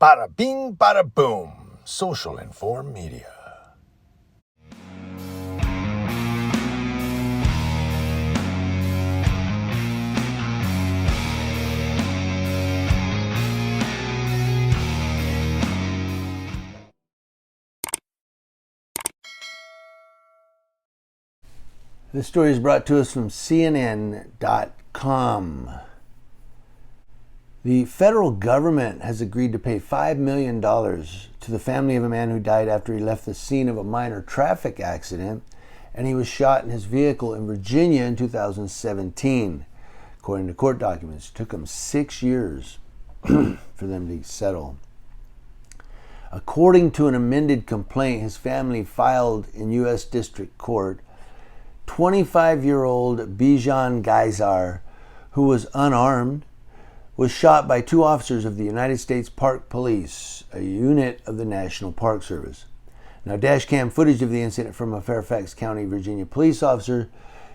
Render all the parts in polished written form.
Bada bing, bada boom. Social Inform Media. This story is brought to us from CNN.com. The federal government has agreed to pay $5 million to the family of a man who died after he left the scene of a minor traffic accident, and he was shot in his vehicle in Virginia in 2017. According to court documents, it took him 6 years for them to settle. According to an amended complaint his family filed in U.S. District Court, 25-year-old Bijon Ghaisar, who was unarmed, was shot by two officers of the United States Park Police, a unit of the National Park Service. Now, dashcam footage of the incident from a Fairfax County, Virginia police officer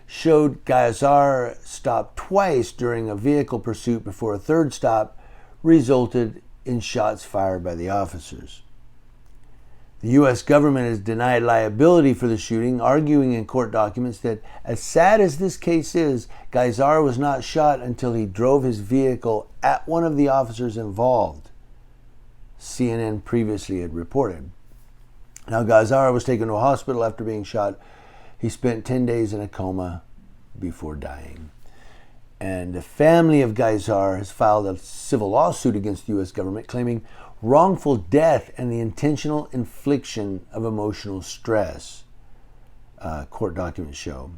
showed Ghaisar stopped twice during a vehicle pursuit before a third stop resulted in shots fired by the officers. The U.S. government has denied liability for the shooting, arguing in court documents that, as sad as this case is, Ghaisar was not shot until he drove his vehicle at one of the officers involved, CNN previously had reported. Now, Ghaisar was taken to a hospital after being shot. He spent 10 days in a coma before dying. And the family of Ghaisar has filed a civil lawsuit against the U.S. government claiming wrongful death and the intentional infliction of emotional stress, court documents show.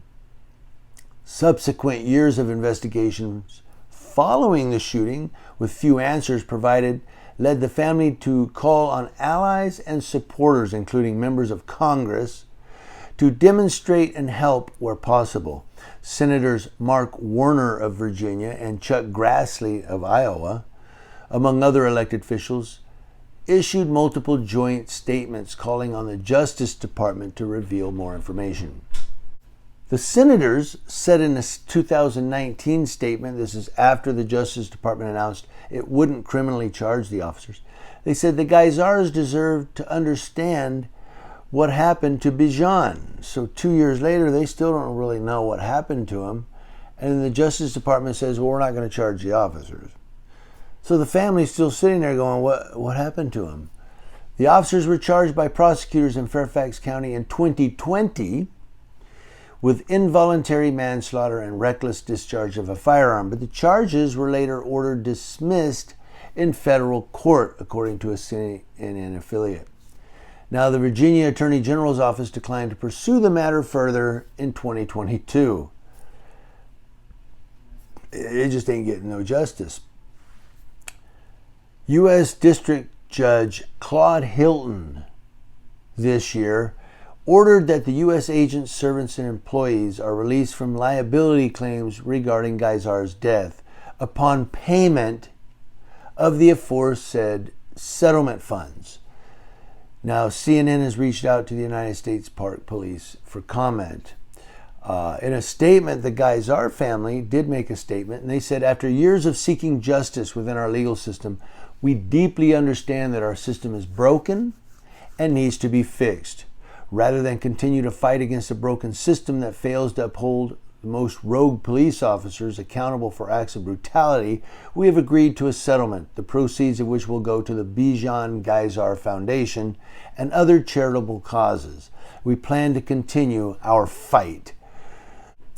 Subsequent years of investigations following the shooting, with few answers provided, led the family to call on allies and supporters, including members of Congress, to demonstrate and help where possible. Senators Mark Warner of Virginia and Chuck Grassley of Iowa, among other elected officials, issued multiple joint statements calling on the Justice Department to reveal more information. The senators said in a 2019 statement, this is after the Justice Department announced it wouldn't criminally charge the officers, they said the Ghaisars deserve to understand what happened to Bijon. So 2 years later, they still don't really know what happened to him. And the Justice Department says, well, we're not going to charge the officers. So the family's still sitting there going, what happened to him? The officers were charged by prosecutors in Fairfax County in 2020 with involuntary manslaughter and reckless discharge of a firearm. But the charges were later ordered dismissed in federal court, according to a CNN affiliate. Now, the Virginia Attorney General's office declined to pursue the matter further in 2022. It just ain't getting no justice. U.S. District Judge Claude Hilton this year ordered that the U.S. agents, servants, and employees are released from liability claims regarding Ghaisar's death upon payment of the aforesaid settlement funds. Now, CNN has reached out to the United States Park Police for comment. In a statement, the Ghaisar family did make a statement, and they said, after years of seeking justice within our legal system, we deeply understand that our system is broken and needs to be fixed. Rather than continue to fight against a broken system that fails to uphold the most rogue police officers accountable for acts of brutality, we have agreed to a settlement, the proceeds of which will go to the Bijon Ghaisar Foundation and other charitable causes. We plan to continue our fight.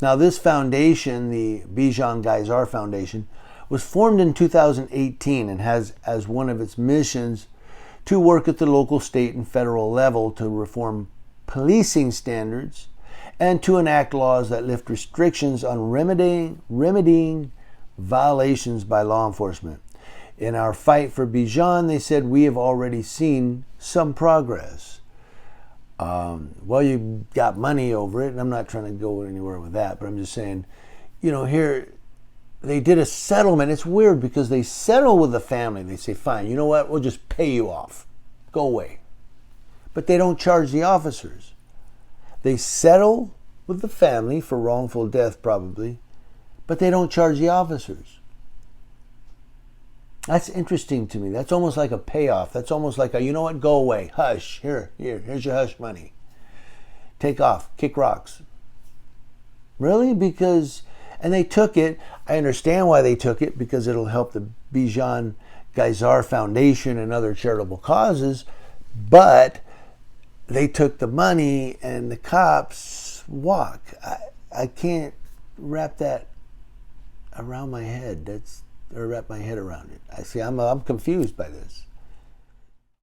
Now, this foundation, the Bijon Ghaisar Foundation, was formed in 2018 and has as one of its missions to work at the local, state, and federal level to reform policing standards and to enact laws that lift restrictions on remedying violations by law enforcement. In our fight for Bijon, they said, we have already seen some progress. Well, you got money over it, and I'm not trying to go anywhere with that, but I'm just saying, here they did a settlement. It's weird because they settle with the family. They say, fine, you know what? We'll just pay you off. Go away. But they don't charge the officers. They settle with the family for wrongful death, probably, but they don't charge the officers. That's interesting to me. That's almost like a payoff. That's almost like a, you know what, go away. Hush. Here's your hush money. Take off. Kick rocks. Really? Because, and they took it. I understand why they took it, because it'll help the Bijon Ghaisar Foundation and other charitable causes. But they took the money and the cops walk. I can't wrap that around my head. Or wrap my head around it. I see. I'm confused by this.